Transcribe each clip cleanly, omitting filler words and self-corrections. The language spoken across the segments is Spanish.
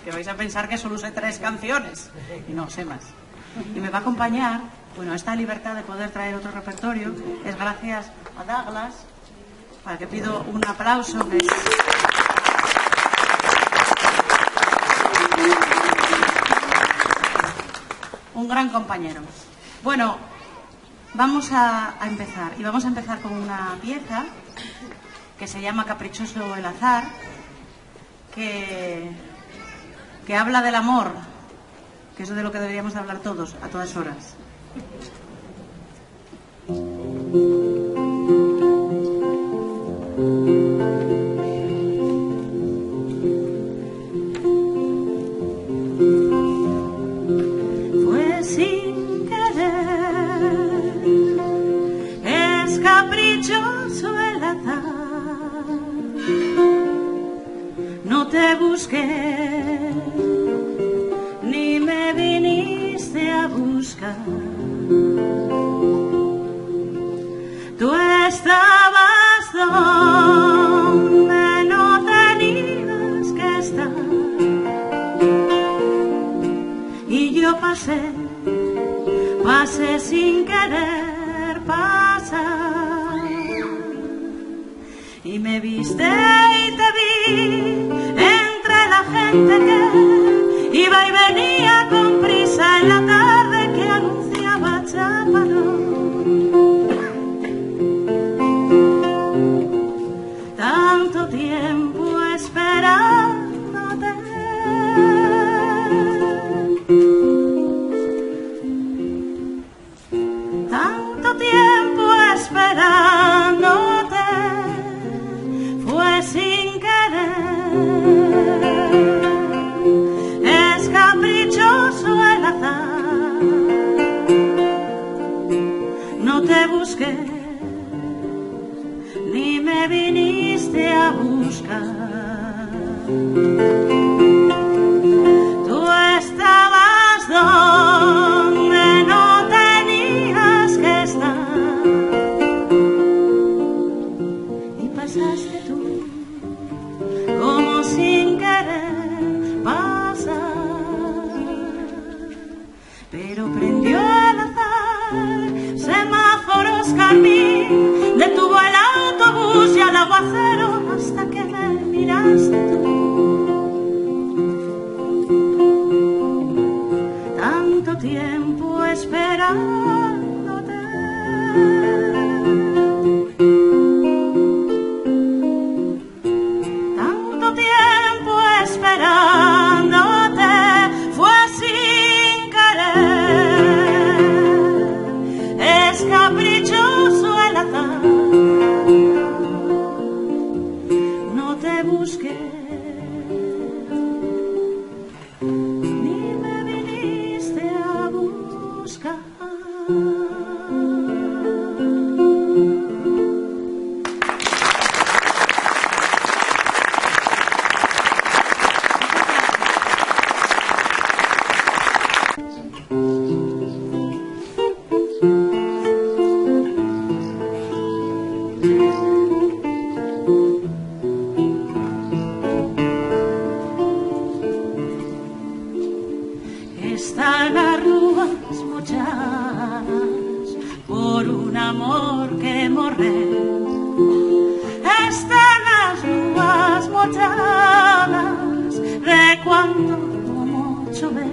que vais a pensar que solo sé 3 canciones, y no, sé más. Y me va a acompañar, bueno, esta libertad de poder traer otro repertorio es gracias a Douglas, para que pido un aplauso. Que es... un gran compañero. Bueno, vamos a empezar, y vamos a empezar con una pieza que se llama Caprichoso el azar, que habla del amor, que es de lo que deberíamos de hablar todos, a todas horas. Fue sin querer, es caprichoso el azar, no te busqué, ni me viniste a buscar. Tú estabas donde no tenías que estar, y yo pasé sin querer pasar, y me viste y te vi entre la gente que iba y venía con prisa en la tarde que anunciaba Chápalo. Tanto tiempo esperándote, tanto tiempo esperándote, fue sin querer, es caprichoso el azar, no te busqué, ni me viniste a buscar. Tú estabas donde no tenías que estar, y pasaste tú como sin querer pasar, pero prendió el azar, semáforos carmín, detuvo el autobús y al aguacero hasta que me miraste tú. Tanto tiempo esperándote, tanto tiempo esperándote, fue sin querer, es caprichoso el azar, no te busqué, ni me viniste a buscar. Están las rúas mochadas por un amor que morré. Están las rúas mochadas de cuando como chové.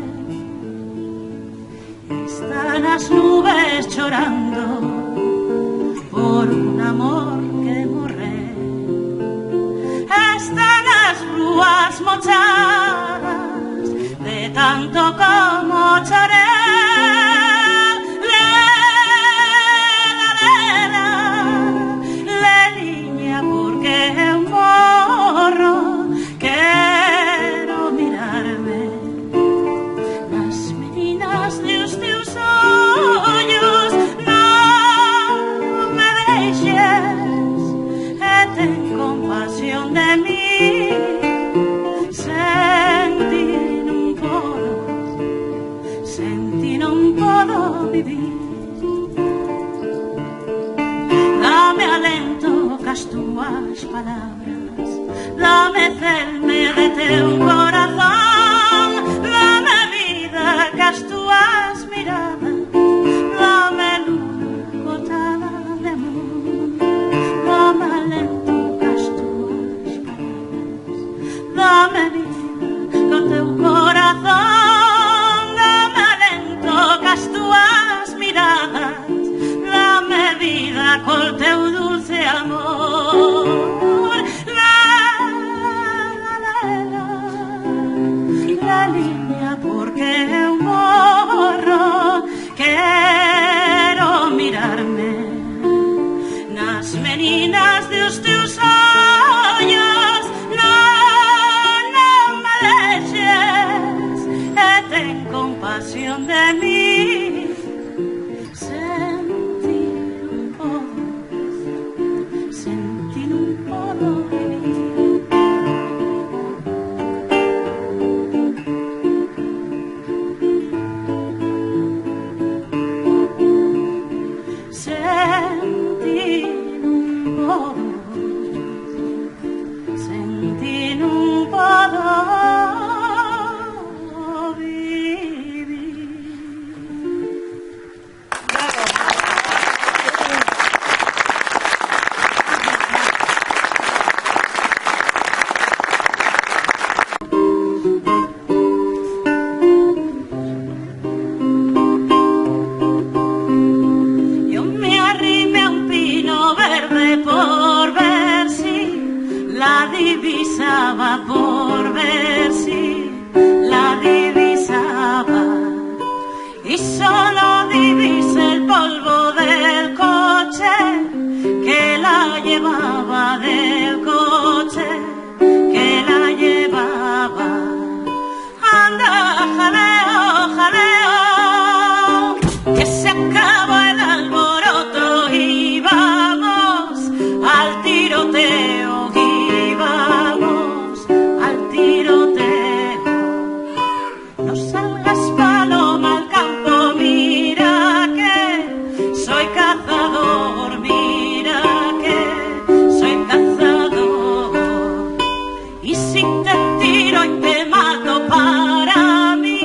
Están las nubes llorando por un amor que morré. Están las rúas mochadas de tanto como lloré. Le niña porque morro quiero mirarme las meninas de los teus ollos, no me deixes, ten compasión de mí. vida co teu corazón, dame alento cas túas miradas, dame vida col teu dulce amor. La línea porque eu morro, quero mirarme nas meninas dos teus ollos, non me deixes e ten compasión de mí. Sentir un podo vivir. Sentir un podo vivir. Yo me arrimé a un pino verde por ver si la divisaba, por ver si la divisaba, y solo divisé el polvo del coche que la llevaba, del coche que la llevaba. Anda, jaleo, jaleo, que se acabó el alboroto y vamos al tiroteo, y vamos al tiroteo. No salgas, paloma, al campo, mira que soy cazador, mira que soy cazador. Y si te tiro y te mato, para mí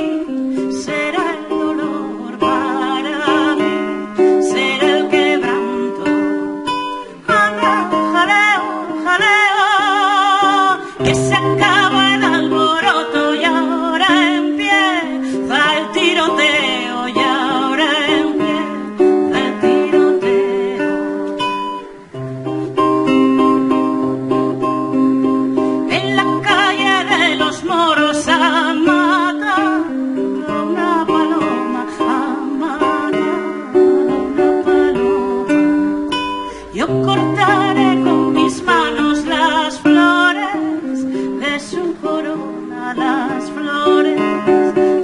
será el dolor, para mí será el quebranto. Anda, jaleo, jaleo, que se acaba el alboroto y ahora empieza el tiroteo, y ahora empieza el tiroteo. En la calle de los moros han matado una paloma, han matado una paloma. Yo cortaré con mis manos las flores de su corona, las flores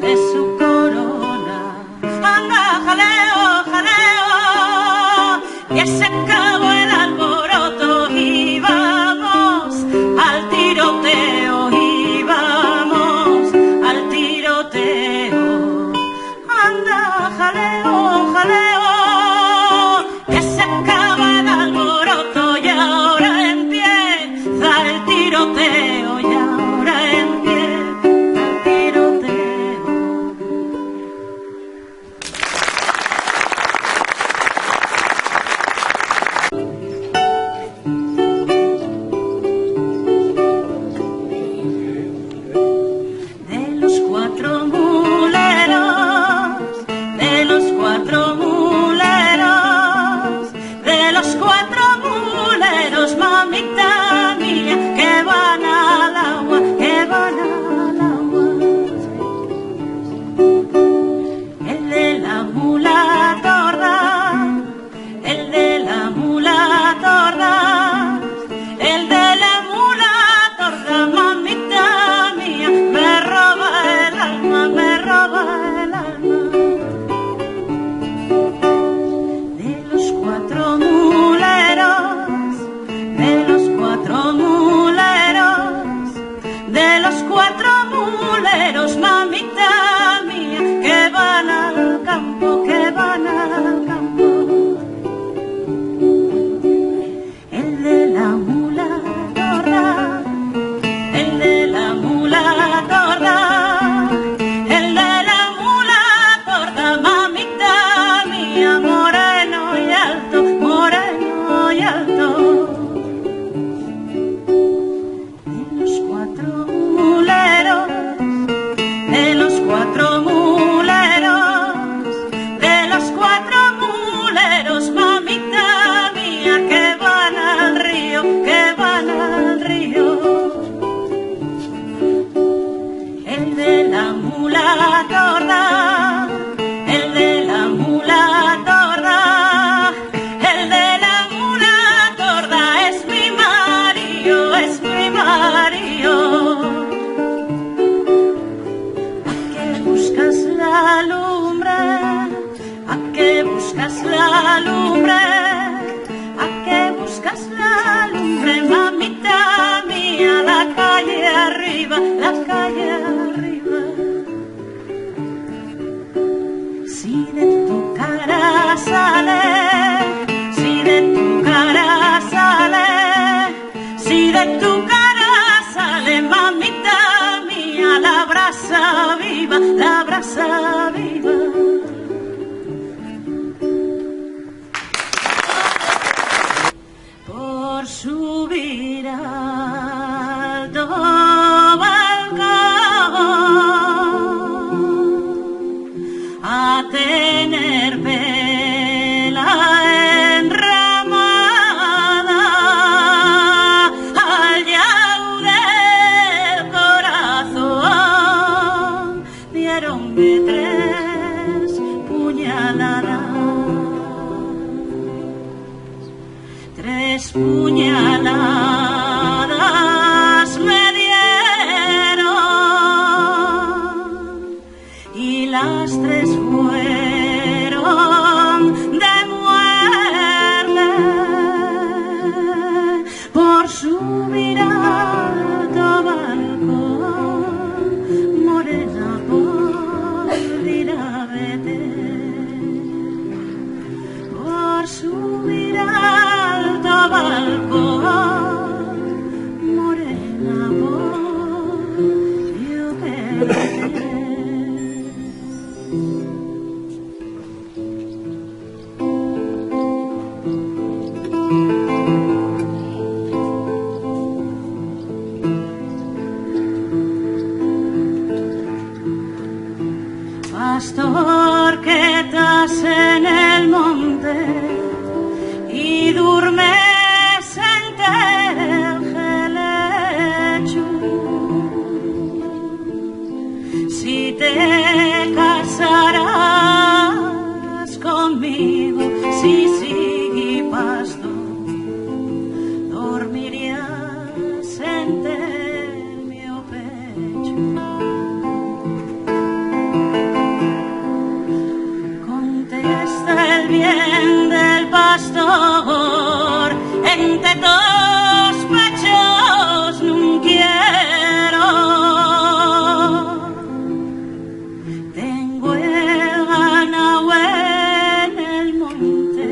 de su corona. Anda, jaleo, jaleo, que se acabó el alboroto y vamos al tiroteo, y vamos al tiroteo. Anda, jaleo, jaleo, que se acaba el alboroto y ahora empieza el tiroteo, y ahora empieza el tiroteo. el de la mula torda, el de la mula torda, el de la mula torda es mi marido, es mi marido. ¿A qué buscas la lumbre? ¿A qué buscas la lumbre? ¿A qué buscas la lumbre, mamita mía? La calle arriba, la calle arriba. Si de tu cara sale, si de tu cara sale, si de tu cara sale, mamita mía, la brasa viva, la brasa viva. Por subir alto balcón a tener vela enramada al llau del corazón, dieronme 3 puñaladas. 3 puñaladas me dieron y las 3 fueron de muerte. Por subir alto balcón, morena, por ir a vete. Por subir alto balcón, morena, por yo verte. Pastor que estás en el monte y duermes entre el helecho, si te casarás conmigo, sí, sí, pastor, dormirías entre mi pecho. Contesta el bien del pastor, entre 2 pechos no quiero. Tengo el ganado en el monte,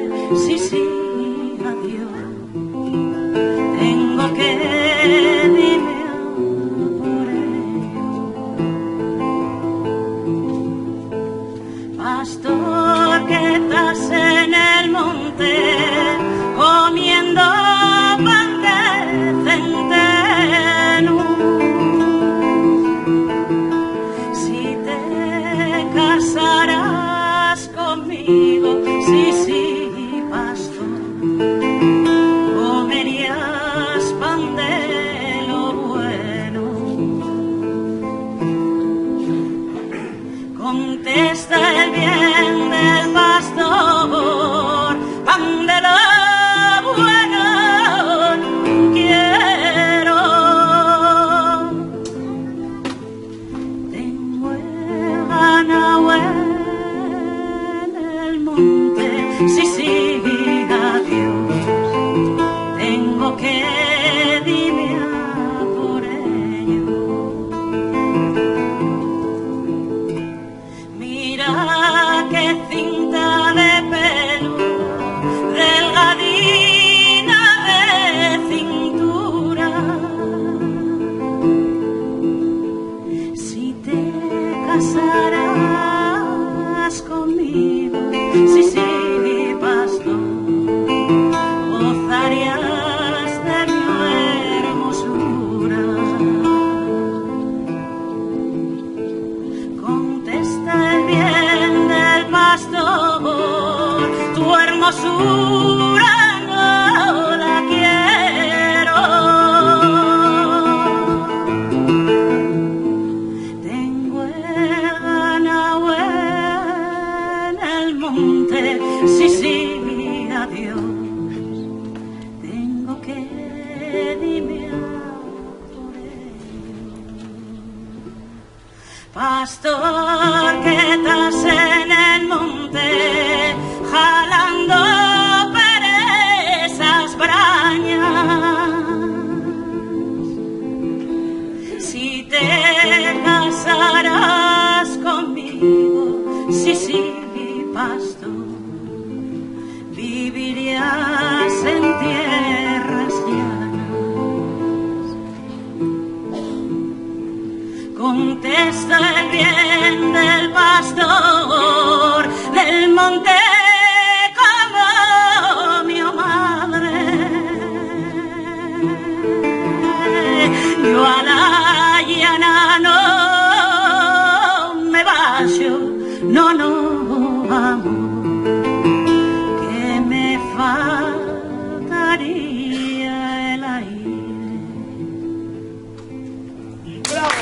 sí, sí, adiós. Tengo que irme a por ello. Pastor que estás en el monte comiendo pan de centeno, si te casarás conmigo, sí, sí, pastor, comerías pan de lo bueno. Contesta el bien del pastor, pan de lo bueno no quiero. Tengo el ganado en el monte, sí, sí, adiós. Tengo que irme a por ello. Mira qué cinta de pelo, delgadina de cintura. Si te casarás conmigo, sí, sí, pastor, gozarías de mi hermosura. Contesta el bien del pastor, tu hermosura no la quiero. Pastor que estás en el monte, jalando perezas brañas. Si te casarás conmigo, sí, pastor, vivirías en tierras llanas. Contesta el bien del pastor del monte como mi madre. Yo a la llana no me vayo, no, amor, que me faltaría el aire. ¡Bravo!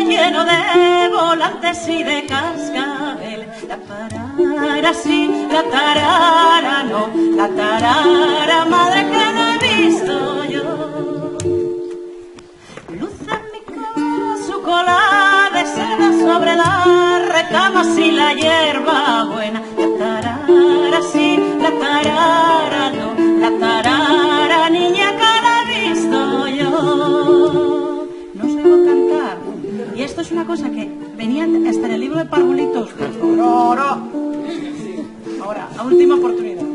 lleno de volantes y de cascabel. La parara sí, la tarara no. tarara, madre que no he visto yo. Luce en mi cama su cola de seda sobre la recama, y la hierba buena. La tarara sí, la tarara no, la tarara niña que la he visto yo. No sé cantar. Y esto es una cosa que venía hasta en el libro de Parvulitos. Ahora, la última oportunidad.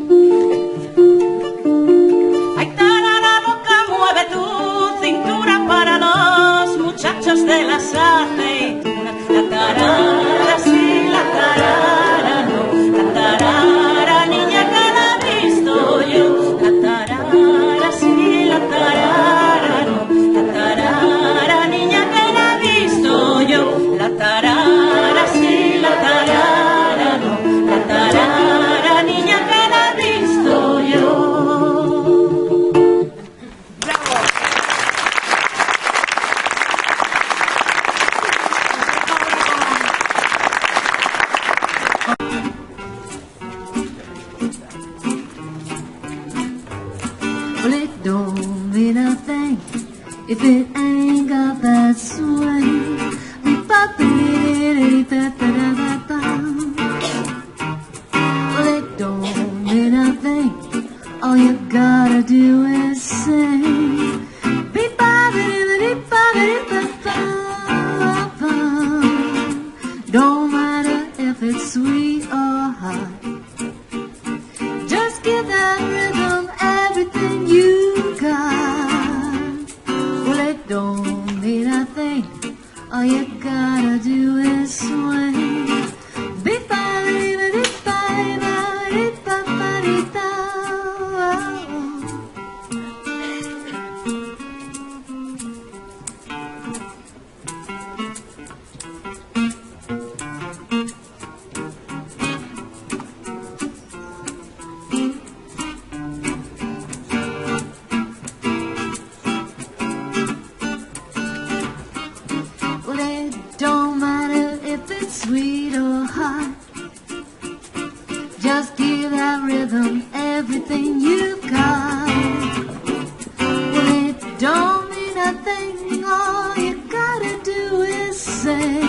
Ay, tarara loca, mueve tu cintura para los muchachos de las aceitunas. La tarara sí, la tarara no, la tarara niña que la he visto yo. La tarara sí, la tarara no, la tarara niña que la he visto yo. La tarara sí, la tarara no, la tarara niña que la he visto yo. Well, it don't mean a thing if it ain't got that swing. Well, it don't mean a thing. All you gotta do is sing. Don't matter if it's sweet or hot. Just give that rhythm everything you got. Well, it don't mean a thing. All you gotta do is swing. Well, it don't matter if it's sweet or hot. Just give that rhythm everything you got. Well, it don't mean a thing. All you gotta do is sing.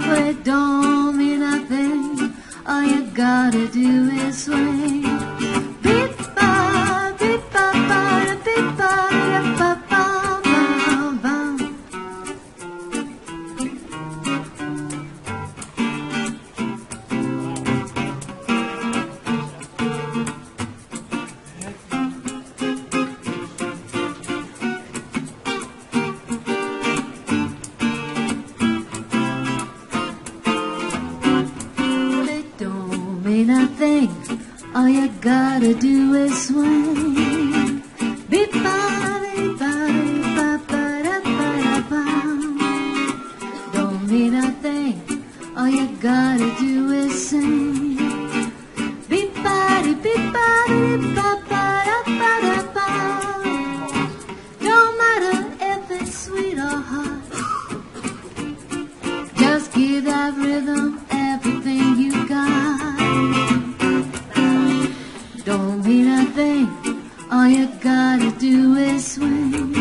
Well, it don't mean nothing. All you gotta do is swing. Mean a thing. All you gotta do is swing. Don't mean a thing. All you gotta do is sing. Don't matter if it's sweet or hot. Just give that rhythm everything you got. Don't mean a thing. All you gotta do is swing.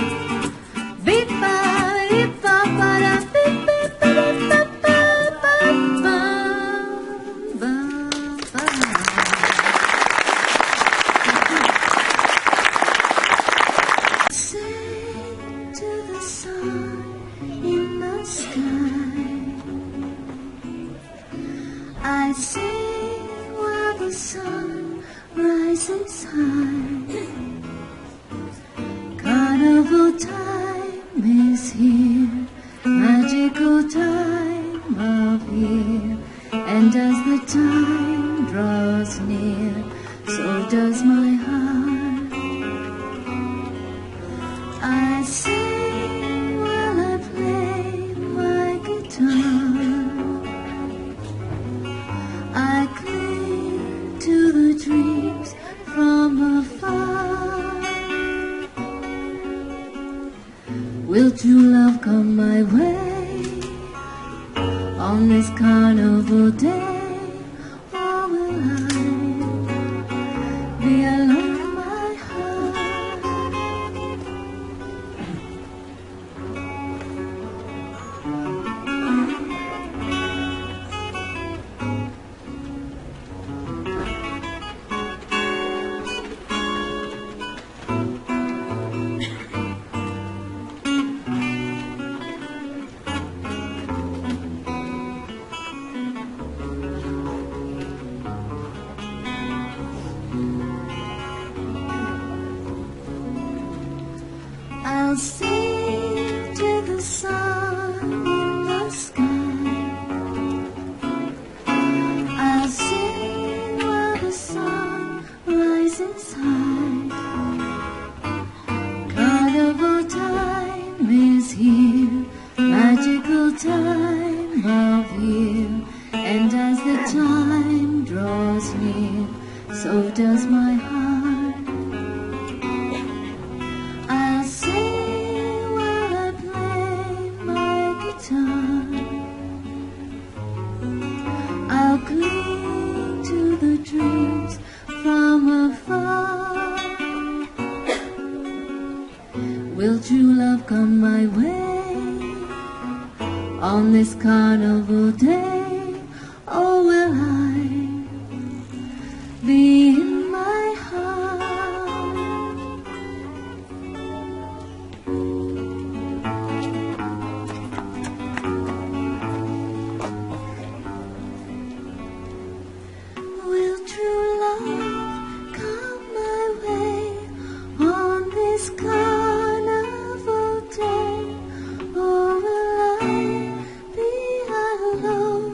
Sing to the sun in the sky. I sing while the sun rises high. Carnival time is here, magical time of year. And as the time draws near, so does my heart. I sing while I play my guitar. I cling to the dreams from afar. Will true love come my way on this carnival day? Or will I be alone in my heart? I'll sing to the sun in the sky. I'll sing while the sun rises high. Carnival time is here, magical time of year. And as the time draws near, so does my heart. I'll sing while I play my guitar. I'll cling to the dreams from afar. Will true love come my way on this carnival day? Or will I be in my heart? Will true love come my way on this carnival day? Or will I be alone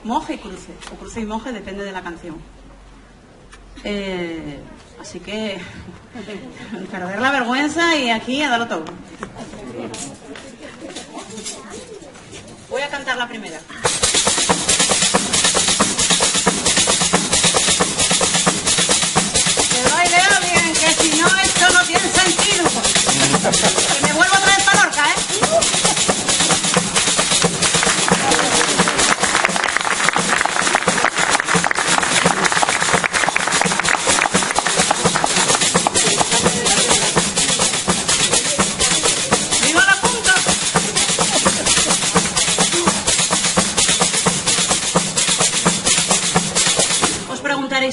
moje y cruce, o cruce y moje, depende de la canción. Así que perder la vergüenza y aquí a darlo todo. Voy a cantar la primera. Que baile bien, que si no esto no tiene sentido. Que me vuelvo otra vez para Lorca, ¿eh?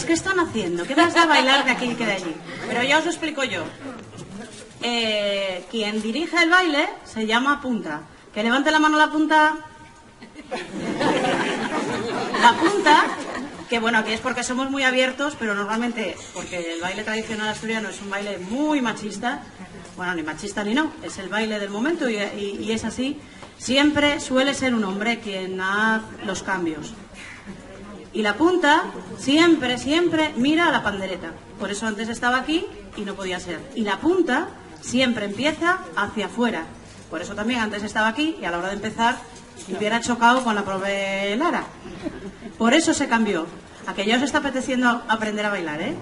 ¿Qué están haciendo? ¿Qué vas a bailar de aquí y que de allí? Pero ya os lo explico yo. Quien dirige el baile se llama punta. Que levante la mano la punta. La punta, que bueno, aquí es porque somos muy abiertos, pero normalmente, porque el baile tradicional asturiano es un baile muy machista, bueno, ni machista ni no, es el baile del momento y es así, siempre suele ser un hombre quien hace los cambios. Y la punta siempre, siempre mira a la pandereta. Por eso antes estaba aquí y no podía ser. Y la punta siempre empieza hacia afuera. Por eso también antes estaba aquí y a la hora de empezar hubiera chocado con la prove Lara. Por eso se cambió. A que ya os está apeteciendo aprender a bailar, ¿eh?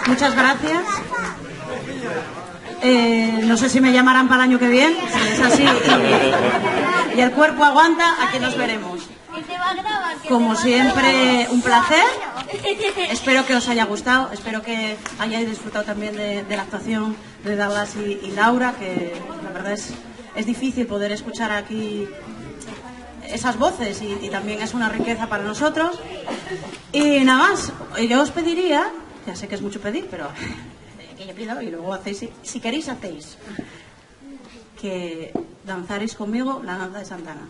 Muchas gracias. No sé si me llamarán para el año que viene. Si es así y el cuerpo aguanta, aquí nos veremos. Como siempre, un placer. Espero que os haya gustado. Espero que hayáis disfrutado también de la actuación de Douglas y Laura, que la verdad es difícil poder escuchar aquí esas voces y también es una riqueza para nosotros. Y nada más, yo os pediría, ya sé que es mucho pedir, pero que yo pido y luego hacéis, si queréis hacéis, que danzaréis conmigo la danza de Santana.